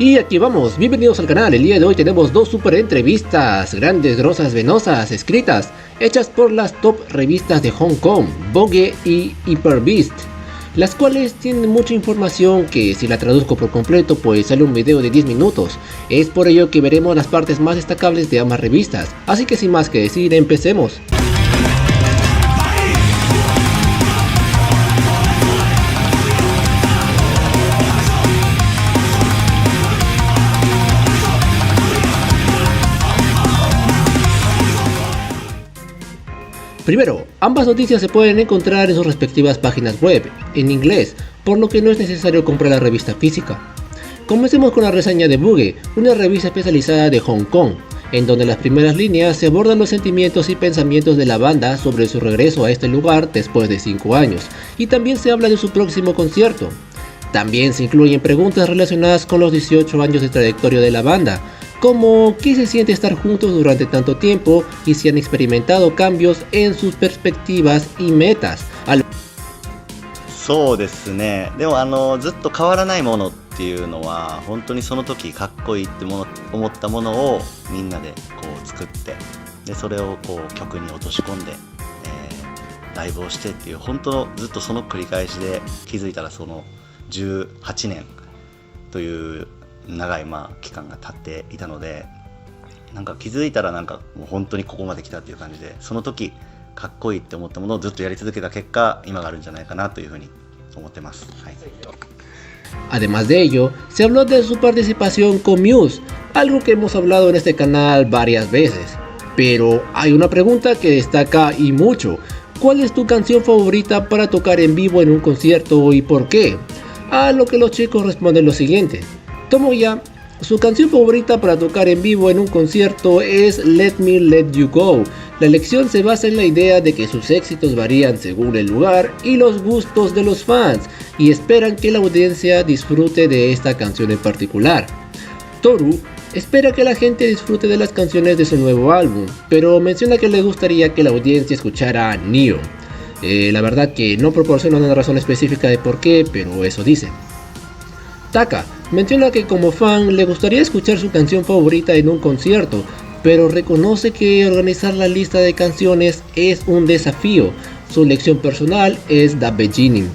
Y aquí vamos, bienvenidos al canal. El día de hoy tenemos dos super entrevistas, grandes, grosas, venosas, escritas, hechas por las top revistas de Hong Kong, Vogue y HyperBeast, las cuales tienen mucha información que si la traduzco por completo pues sale un video de 10 minutos. Es por ello que veremos las partes más destacables de ambas revistas, así que sin más que decir, empecemos. Primero, ambas noticias se pueden encontrar en sus respectivas páginas web, en inglés, por lo que no es necesario comprar la revista física. Comencemos con la reseña de Vogue, una revista especializada de Hong Kong, en donde las primeras líneas se abordan los sentimientos y pensamientos de la banda sobre su regreso a este lugar después de 5 años, y también se habla de su próximo concierto. También se incluyen preguntas relacionadas con los 18 años de trayectoria de la banda, como qué se siente estar juntos durante tanto tiempo y si han experimentado cambios en sus perspectivas y metas. そうですね。でもずっと変わらないものっていうのは本当にその時かっこいいって思ったものをみんなでこう作って、でそれをこう曲に落とし込んで、ライブをしてっていう本当のずっとその繰り返しで気づいたらその18年という長い期間が経っていたので、なんか気づいたらなんかもう本当にここまで来たっていう感じで、その時かっこいいって思ったものをずっとやり続けた結果今があるんじゃないかなというふうに思ってます。はい。 Además de ello, se habló de su participación con Muse, algo que hemos hablado en este canal varias veces. Pero hay una pregunta que destaca y mucho: ¿cuál es tu canción favorita para tocar en vivo en un concierto y por qué? A lo que los chicos responden lo siguiente: Tomoya, su canción favorita para tocar en vivo en un concierto es Let Me Let You Go. La elección se basa en la idea de que sus éxitos varían según el lugar y los gustos de los fans, y esperan que la audiencia disfrute de esta canción en particular. Toru espera que la gente disfrute de las canciones de su nuevo álbum, pero menciona que le gustaría que la audiencia escuchara Neon. La verdad que no proporciona una razón específica de por qué, pero eso dice. Taka menciona que como fan le gustaría escuchar su canción favorita en un concierto, pero reconoce que organizar la lista de canciones es un desafío. Su elección personal es The Beginning.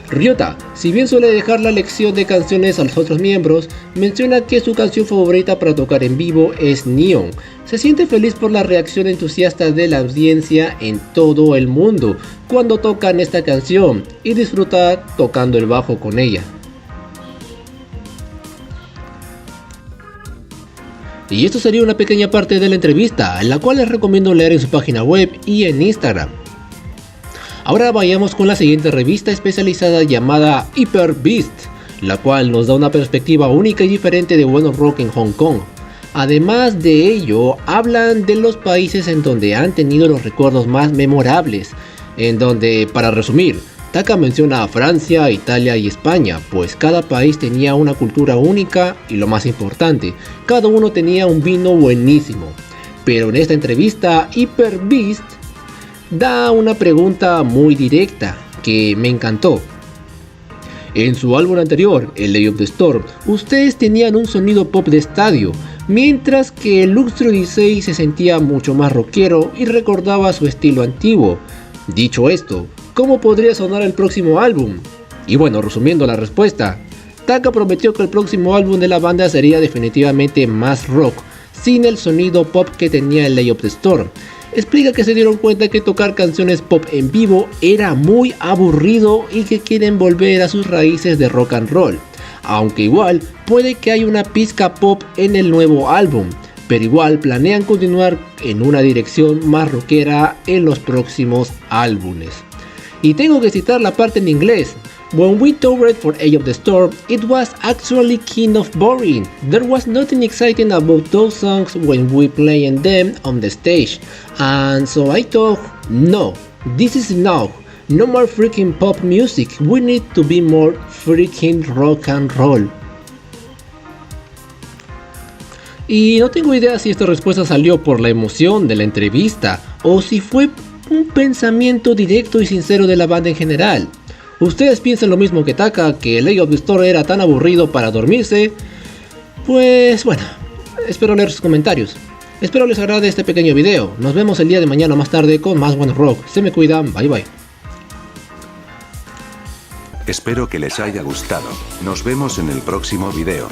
Ryota, si bien suele dejar la elección de canciones a los otros miembros, menciona que su canción favorita para tocar en vivo es Neon. Se siente feliz por la reacción entusiasta de la audiencia en todo el mundo cuando tocan esta canción y disfruta tocando el bajo con ella. Y esto sería una pequeña parte de la entrevista, la cual les recomiendo leer en su página web y en Instagram. Ahora vayamos con la siguiente revista especializada llamada HyperBeast, la cual nos da una perspectiva única y diferente de bueno rock en Hong Kong. Además de ello, hablan de los países en donde han tenido los recuerdos más memorables, en donde, para resumir, Taka menciona a Francia, Italia y España, pues cada país tenía una cultura única y lo más importante, cada uno tenía un vino buenísimo. Pero en esta entrevista, HyperBeast da una pregunta muy directa que me encantó. En su álbum anterior, el Day of the Storm, ustedes tenían un sonido pop de estadio, mientras que el Luxury Odyssey se sentía mucho más rockero y recordaba su estilo antiguo. Dicho esto, ¿cómo podría sonar el próximo álbum? Y bueno, resumiendo la respuesta, Taka prometió que el próximo álbum de la banda sería definitivamente más rock, sin el sonido pop que tenía el Day of the Storm. Explica que se dieron cuenta que tocar canciones pop en vivo era muy aburrido y que quieren volver a sus raíces de rock and roll, aunque igual puede que haya una pizca pop en el nuevo álbum, pero igual planean continuar en una dirección más rockera en los próximos álbumes. Y tengo que citar la parte en inglés. When we toured for Age of the Storm, it was actually kind of boring. There was nothing exciting about those songs when we playing them on the stage. And so I thought, no, this is enough. No more freaking pop music. We need to be more freaking rock and roll. Y no tengo idea si esta respuesta salió por la emoción de la entrevista o si fue un pensamiento directo y sincero de la banda en general. ¿Ustedes piensan lo mismo que Taka, que el Age of the Storm era tan aburrido para dormirse? Pues bueno, espero leer sus comentarios. Espero les agrade este pequeño video. Nos vemos el día de mañana más tarde con más buen rock. Se me cuidan, bye bye. Espero que les haya gustado. Nos vemos en el próximo video.